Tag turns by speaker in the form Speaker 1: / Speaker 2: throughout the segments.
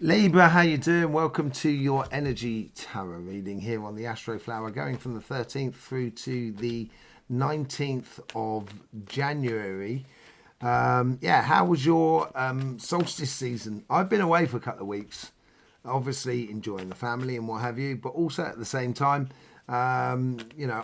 Speaker 1: Libra, how you doing? Welcome to your energy tarot reading here on the Astroflower, going from the 13th through to the 19th of January. How was your solstice season? I've been away for a couple of weeks, obviously enjoying the family and what have you, but also at the same time, I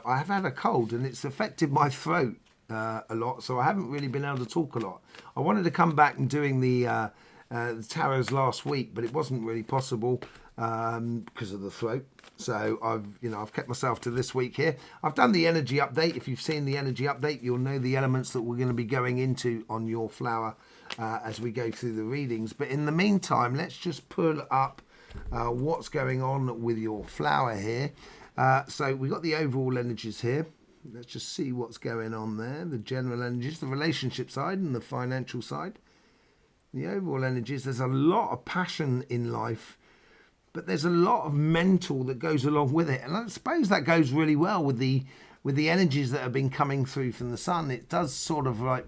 Speaker 1: have had a cold and it's affected my throat a lot, so I haven't really been able to talk a lot. I wanted to come back and doing the tarots last week, but it wasn't really possible because of the throat. So I've kept myself to this week here. I've done the energy update. If you've seen the energy update, you'll know the elements that we're going to be going into on your flower as we go through the readings. But in the meantime, let's just pull up what's going on with your flower here. So we've got the overall energies here. Let's just see what's going on there. The general energies, the relationship side and the financial side. The overall energies, there's a lot of passion in life, but there's a lot of mental that goes along with it. And I suppose that goes really well with the energies that have been coming through from the sun. It does sort of like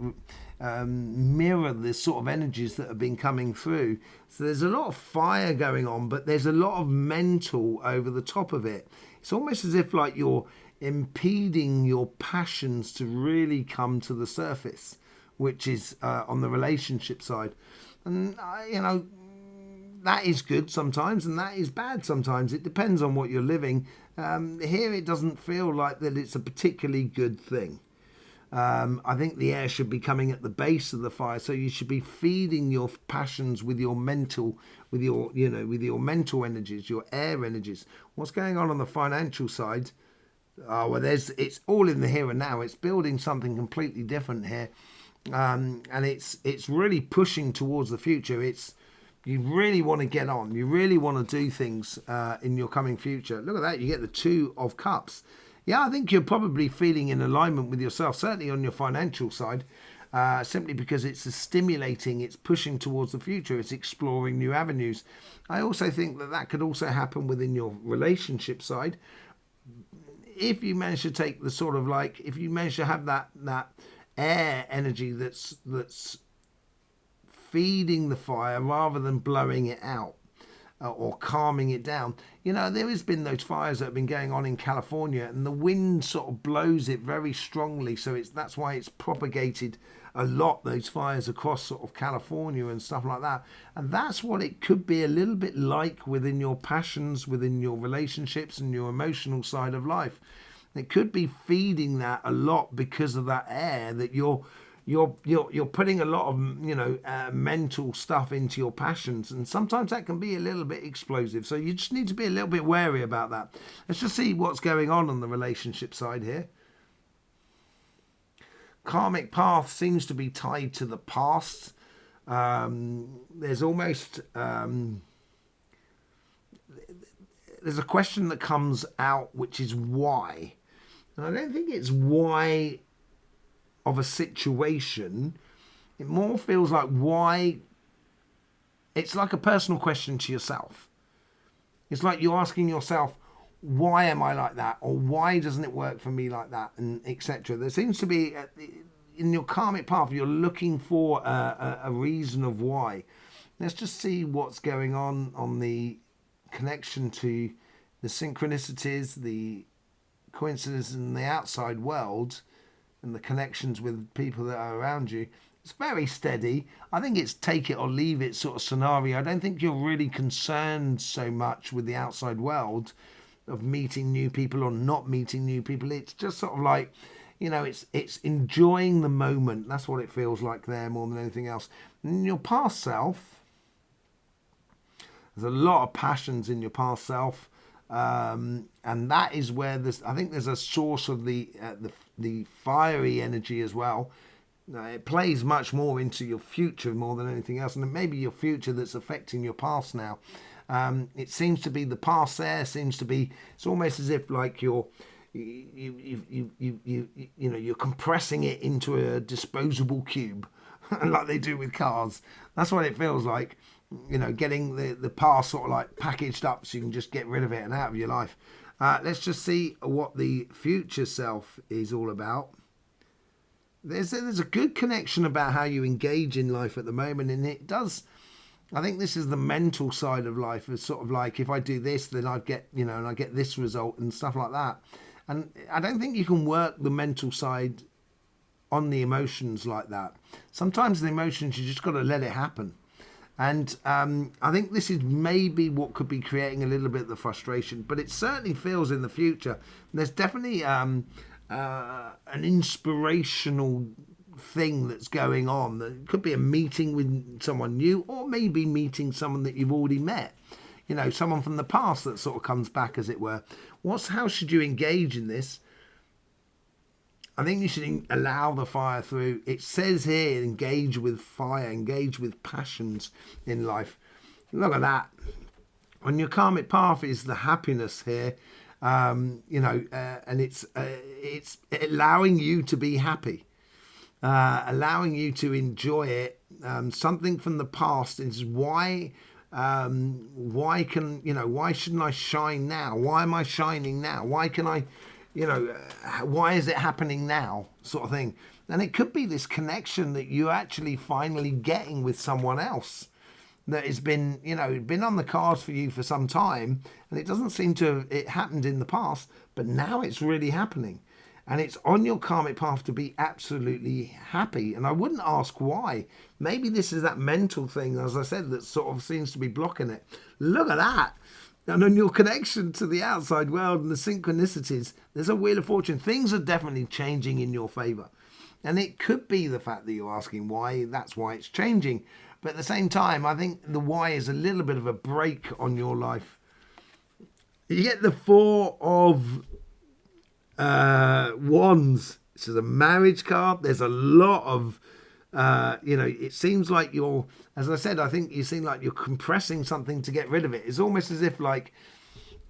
Speaker 1: mirror the sort of energies that have been coming through. So there's a lot of fire going on, but there's a lot of mental over the top of it. It's almost as if like you're impeding your passions to really come to the surface, which is on the relationship side. And, that is good sometimes and that is bad sometimes. It depends on what you're living. Here it doesn't feel like that it's a particularly good thing. I think the air should be coming at the base of the fire, so you should be feeding your passions with your mental, with your mental energies, your air energies. What's going on the financial side? It's all in the here and now. It's building something completely different here. And it's really pushing towards the future. You really want to get on. You really want to do things in your coming future. Look at that. You get the Two of Cups. Yeah, I think you're probably feeling in alignment with yourself, certainly on your financial side, simply because it's stimulating, it's pushing towards the future, it's exploring new avenues. I also think that could also happen within your relationship side. If you manage to take the sort of like, if you manage to have that air energy that's feeding the fire rather than blowing it out or calming it down. There has been those fires that have been going on in California, and the wind sort of blows it very strongly, so that's why it's propagated a lot, those fires across sort of California and stuff like that. And that's what it could be a little bit like within your passions, within your relationships and your emotional side of life. It could be feeding that a lot because of that air that you're putting a lot of mental stuff into your passions, and sometimes that can be a little bit explosive. So you just need to be a little bit wary about that. Let's just see what's going on the relationship side here. Karmic path seems to be tied to the past. There's almost there's a question that comes out, which is why. And I don't think it's why of a situation. It more feels like why. It's like a personal question to yourself. It's like you're asking yourself, why am I like that? Or why doesn't it work for me like that? And etc. There seems to be, in your karmic path, you're looking for a reason of why. Let's just see what's going on the connection to the synchronicities, the coincidences in the outside world, and the connections with people that are around you. It's very steady. I think it's take it or leave it sort of scenario. I don't think you're really concerned so much with the outside world of meeting new people or not meeting new people. It's just sort of like, it's enjoying the moment. That's what it feels like there more than anything else. In your past self, there's a lot of passions in your past self. And that is where I think there's a source of the fiery energy as well. It plays much more into your future more than anything else, and it may be your future that's affecting your past now. It seems to be the past there. Seems to be. It's almost as if like you're compressing it into a disposable cube, like they do with cars. That's what it feels like. Getting the past sort of like packaged up so you can just get rid of it and out of your life. Let's just see what the future self is all about. There's a good connection about how you engage in life at the moment, and it does I think this is the mental side of life. Is sort of like, if I do this, then I get, and I get this result and stuff like that. And I don't think you can work the mental side on the emotions like that. Sometimes the emotions, you just got to let it happen. And I think this is maybe what could be creating a little bit of the frustration, but it certainly feels in the future. There's definitely an inspirational thing that's going on. That could be a meeting with someone new, or maybe meeting someone that you've already met. Someone from the past that sort of comes back, as it were. How should you engage in this? I think you should allow the fire through. It says here, engage with fire, engage with passions in life. Look at that. On your karmic path is the happiness here, and it's allowing you to be happy, allowing you to enjoy it. Something from the past is why shouldn't I shine now? Why am I shining now? Why can I? Why is it happening now, sort of thing. And it could be this connection that you're actually finally getting with someone else that has been, been on the cards for you for some time, and it doesn't seem to have it happened in the past, but now it's really happening. And it's on your karmic path to be absolutely happy. And I wouldn't ask why. Maybe this is that mental thing, as I said, that sort of seems to be blocking it. Look at that. And on your connection to the outside world and the synchronicities, there's a wheel of fortune. Things are definitely changing in your favor. And it could be the fact that you're asking why, that's why it's changing. But at the same time, I think the why is a little bit of a break on your life. You get the Four of Wands. This is a marriage card. There's a lot of it seems like you're, as I said, I think you seem like you're compressing something to get rid of it. It's almost as if like,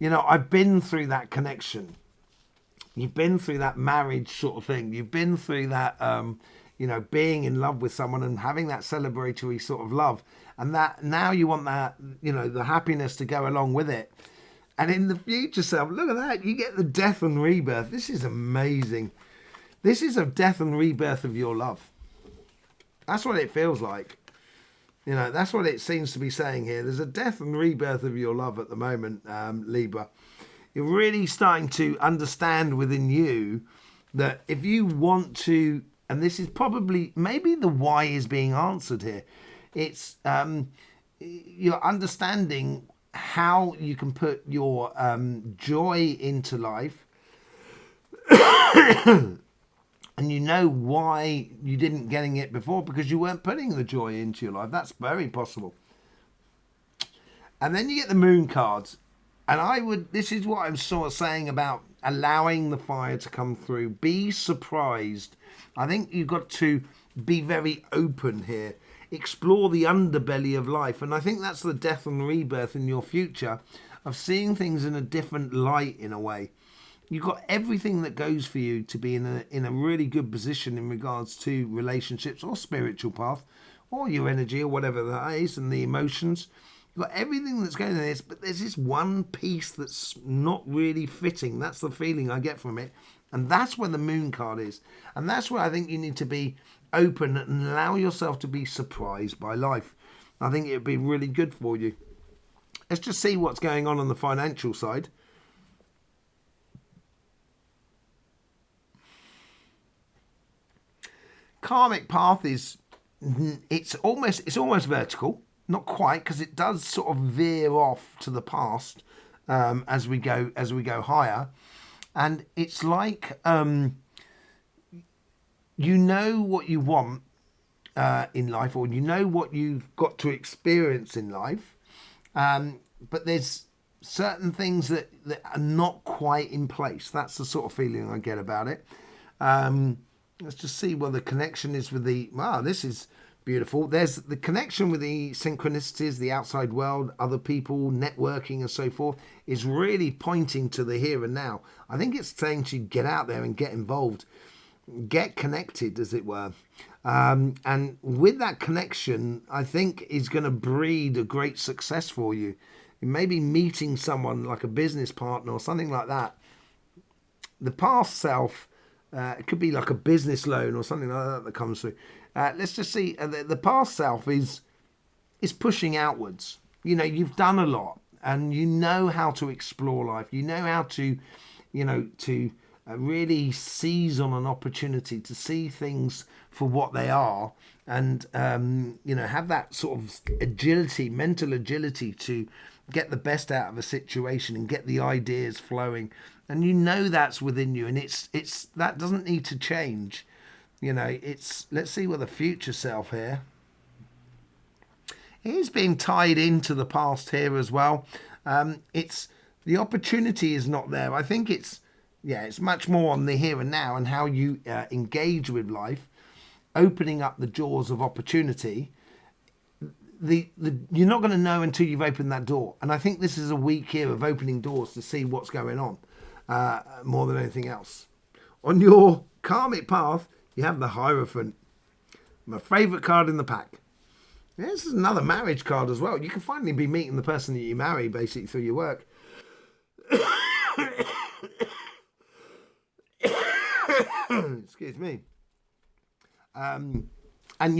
Speaker 1: I've been through that connection. You've been through that marriage sort of thing. You've been through that, being in love with someone and having that celebratory sort of love. And that now you want that, the happiness to go along with it. And in the future self, look at that. You get the death and rebirth. This is amazing. This is a death and rebirth of your love. That's what it feels like. That's what it seems to be saying here. There's a death and rebirth of your love at the moment, Libra. You're really starting to understand within you that if you want to, and this is probably, maybe the why is being answered here. It's you're understanding how you can put your joy into life. And you know why you didn't getting it before, because you weren't putting the joy into your life. That's very possible. And then you get the moon cards. And this is what I'm sort of saying about allowing the fire to come through. Be surprised. I think you've got to be very open here. Explore the underbelly of life. And I think that's the death and rebirth in your future, of seeing things in a different light in a way. You've got everything that goes for you to be in a really good position in regards to relationships or spiritual path or your energy or whatever that is, and the emotions. You've got everything that's going in this, but there's this one piece that's not really fitting. That's the feeling I get from it. And that's where the moon card is. And that's where I think you need to be open and allow yourself to be surprised by life. I think it would be really good for you. Let's just see what's going on the financial side. Karmic path is, it's almost vertical, not quite, because it does sort of veer off to the past as we go higher, and it's like you know what you want in life, or you know what you've got to experience in life, but there's certain things that are not quite in place. That's the sort of feeling I get about it. Let's just see where the connection is with the... Wow, this is beautiful. There's the connection with the synchronicities, the outside world, other people, networking and so forth, is really pointing to the here and now. I think it's saying to get out there and get involved. Get connected, as it were. And with that connection, I think is going to breed a great success for you. Maybe meeting someone like a business partner or something like that. The past self... it could be like a business loan or something like that comes through. Let's just see. The past self is is pushing outwards. You know, you've done a lot and you know how to explore life. You know how to, to really seize on an opportunity, to see things for what they are, and, have that sort of agility, mental agility to get the best out of a situation and get the ideas flowing. And you know that's within you, and it's that doesn't need to change. Let's see what the future self here. It is being tied into the past here as well. It's the opportunity is not there. I think it's much more on the here and now and how you engage with life, opening up the jaws of opportunity. You're not going to know until you've opened that door. And I think this is a week here of opening doors to see what's going on, more than anything else. On your karmic path, you have the Hierophant, my favourite card in the pack. Yeah, this is another marriage card as well. You can finally be meeting the person that you marry, basically, through your work. Excuse me. And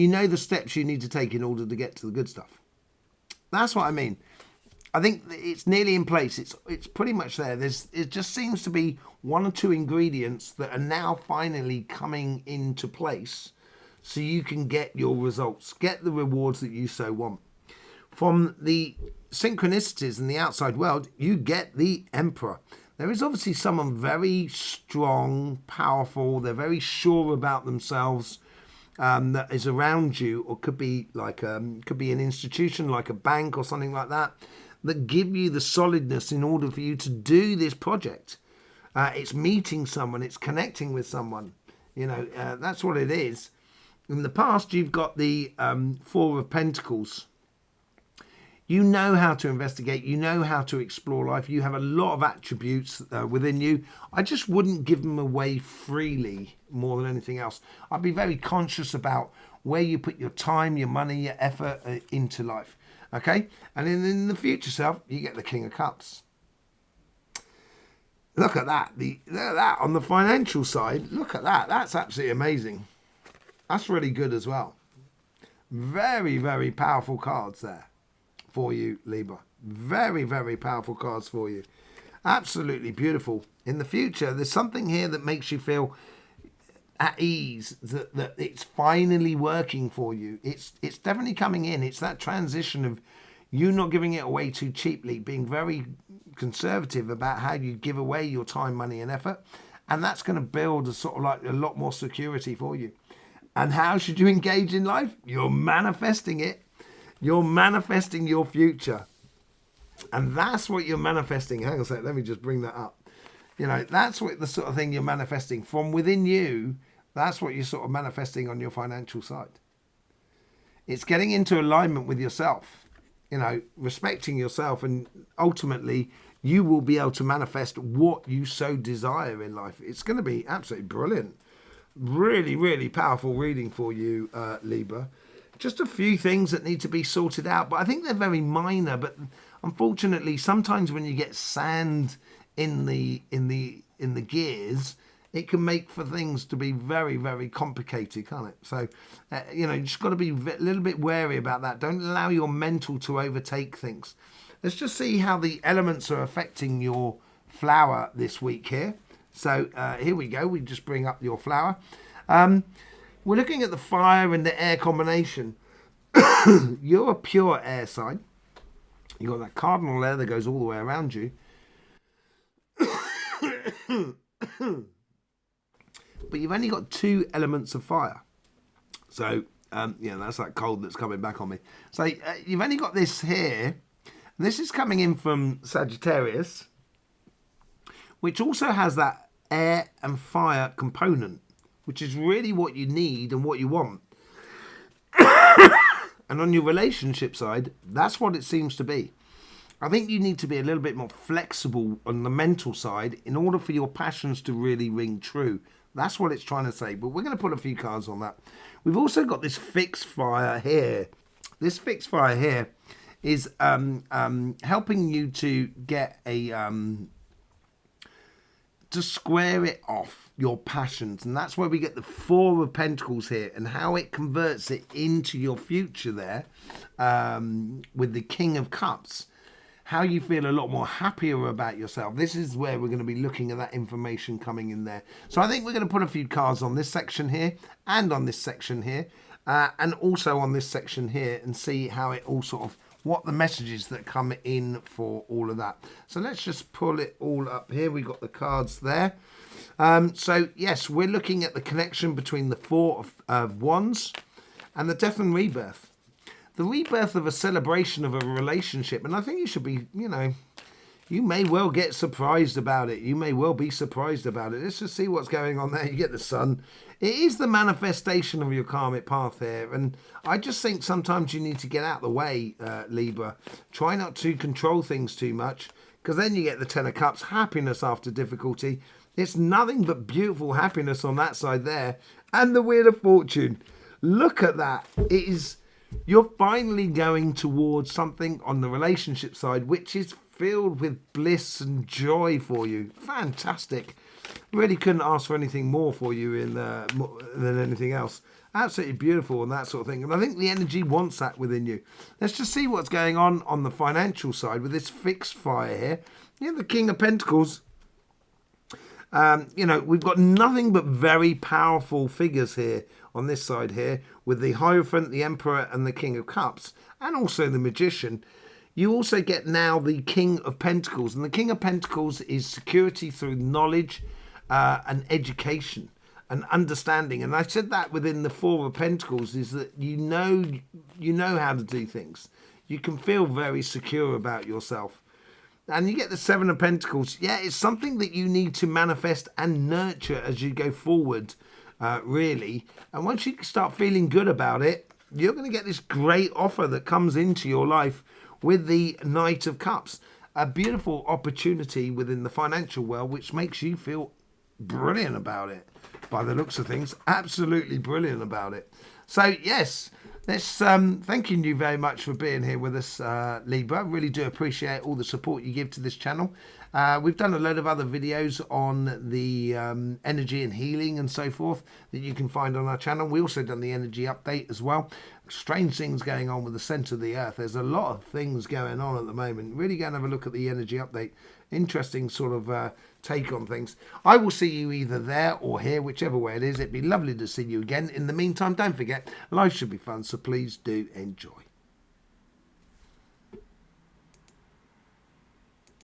Speaker 1: you know the steps you need to take in order to get to the good stuff. That's what I mean. I think it's nearly in place. It's pretty much there. It just seems to be one or two ingredients that are now finally coming into place, so you can get your results, get the rewards that you so want. From the synchronicities in the outside world, you get the Emperor. There is obviously someone very strong, powerful. They're very sure about themselves. That is around you, or could be an institution like a bank or something like that give you the solidness in order for you to do this project. It's meeting someone, it's connecting with someone. That's what it is. In the past, you've got the Four of Pentacles. You know how to investigate. You know how to explore life. You have a lot of attributes within you. I just wouldn't give them away freely more than anything else. I'd be very conscious about where you put your time, your money, your effort into life. Okay? And in the future self, you get the King of Cups. Look at that. Look at that on the financial side. Look at that. That's absolutely amazing. That's really good as well. Very, very powerful cards there for you, Libra. Very, very powerful cards for you. Absolutely beautiful. In the future, there's something here that makes you feel at ease, that it's finally working for you. It's definitely coming in. It's that transition of you not giving it away too cheaply, being very conservative about how you give away your time, money and effort. And that's going to build a sort of like a lot more security for you. And how should you engage in life? You're manifesting it. You're manifesting your future. And that's what you're manifesting. Hang on a sec, let me just bring that up. That's what the sort of thing you're manifesting from within you. That's what you're sort of manifesting on your financial side. It's getting into alignment with yourself, respecting yourself, and ultimately you will be able to manifest what you so desire in life. It's going to be absolutely brilliant. Really, really powerful reading for you, Libra. Just a few things that need to be sorted out, but I think they're very minor. But unfortunately, sometimes when you get sand in the gears, it can make for things to be very, very complicated, can't it? So, you just got to be a little bit wary about that. Don't allow your mental to overtake things. Let's just see how the elements are affecting your flower this week here. So here we go. We just bring up your flower. We're looking at the fire and the air combination. You're a pure air sign. You've got that cardinal air that goes all the way around you. But you've only got two elements of fire. So, that's that cold that's coming back on me. So you've only got this here. And this is coming in from Sagittarius, which also has that air and fire component, which is really what you need and what you want. And on your relationship side, that's what it seems to be. I think you need to be a little bit more flexible on the mental side in order for your passions to really ring true. That's what it's trying to say. But we're going to put a few cards on that. We've also got this fixed fire here. This fixed fire here is helping you to get to square it off, your passions. And that's where we get the Four of Pentacles here and how it converts it into your future there, with the King of Cups. How you feel a lot more happier about yourself. This is where we're going to be looking at that information coming in there. So I think we're going to put a few cards on this section here and on this section here, and also on this section here, and see how it all sort of, what the messages that come in for all of that. So let's just pull it all up here. We've got the cards there. So yes, we're looking at the connection between the Four of Wands and the Death and Rebirth. The rebirth of a celebration of a relationship. And I think you should be, you know, you may well get surprised about it. You may well be surprised about it. Let's just see what's going on there. You get the Sun. It is the manifestation of your karmic path here. And I just think sometimes you need to get out of the way, Libra. Try not to control things too much, because then you get the Ten of Cups, happiness after difficulty. It's nothing but beautiful happiness on that side there. And the Wheel of Fortune. Look at that. It is... You're finally going towards something on the relationship side which is filled with bliss and joy for you. Fantastic. Really couldn't ask for anything more for you in than anything else. Absolutely beautiful and that sort of thing. And I think the energy wants that within you. Let's just see what's going on the financial side with this fixed fire here. You know, the King of Pentacles. You know, we've got nothing but very powerful figures here on this side here, with the Hierophant, the Emperor, and the King of Cups, and also the Magician. You also get now the King of Pentacles, and the King of Pentacles is security through knowledge and education and understanding. And I said that within the Four of Pentacles is that you know how to do things. You can feel very secure about yourself. And you get the Seven of Pentacles. Yeah, it's something that you need to manifest and nurture as you go forward, really. And once you start feeling good about it, you're going to get this great offer that comes into your life with the Knight of Cups. A beautiful opportunity within the financial world, which makes you feel brilliant about it. By the looks of things, absolutely brilliant about it. So, yes... Let's thanking you very much for being here with us, Libra. Really do appreciate all the support you give to this channel. We've done a load of other videos on the energy and healing and so forth that you can find on our channel. We also done the energy update as well. Strange things going on with the centre of the earth. There's a lot of things going on at the moment. Really go and have a look at the energy update. Interesting sort of take on things. I will see you either there or here, whichever way it is. It'd be lovely to see you again. In the meantime, don't forget, life should be fun, so please do enjoy.